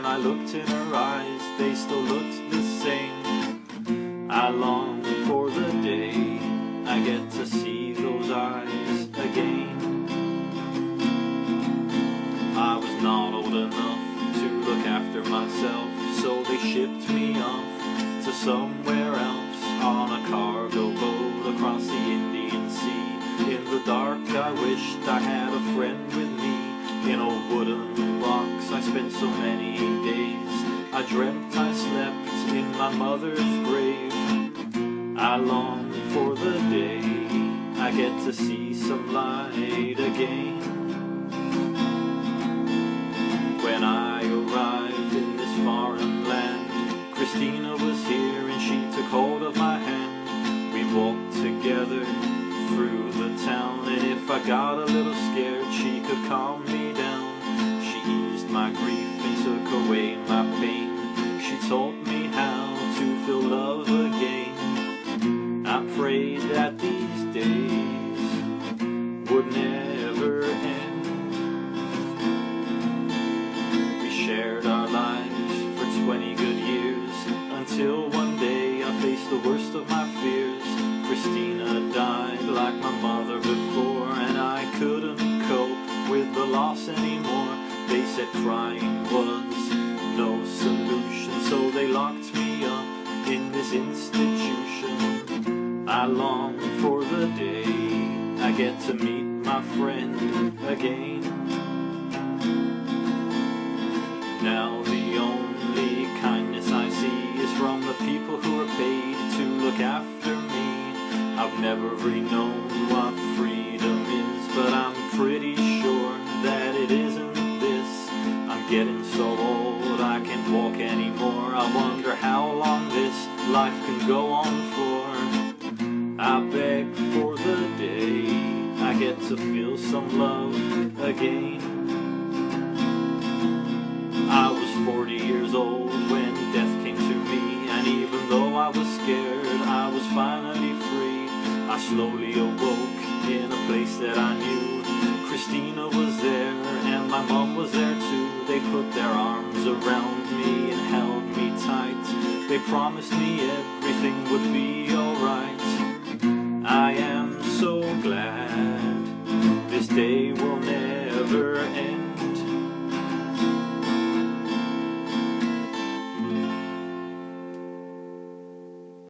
I looked in her eyes, they still looked the same. I long for the day I get to see those eyes again. I was not old enough to look after myself, so they shipped me off to somewhere else on a cargo boat across the Indian Sea. In the dark I wished I had a friend with me. In a wooden box I spent so many days. I dreamt I slept in my mother's grave. I long for the day I get to see some light again. When I arrived in this foreign land, Christina was here and she took hold of my hand. We walked together through the town, and if I got a little scared, she could calm me down. She eased my grief and took away my pain. She taught me how to feel love again. I prayed that these days would never end. We shared our lives for 20 good years, until one day I faced the worst of my fears. Christina died like my mother before, and I couldn't cope with the loss anymore. They said crying was no solution, so they locked me up in this institution. I long for the day I get to meet my friend again. Now the only kindness I see is from the people who are paid to look after me. I've never really known what freedom is, but I'm pretty sure that it isn't this. I'm getting so old I can't walk anymore. I wonder how long this life can go on for. I beg for the day I get to feel some love again. I was 40 years old when death came to me, and even though I was scared, I was finally free. I slowly awoke in a place that I knew. Christina was there and my mom was there too. They put their arms around me and held me tight. They promised me everything would be alright. I am so glad this day will never end.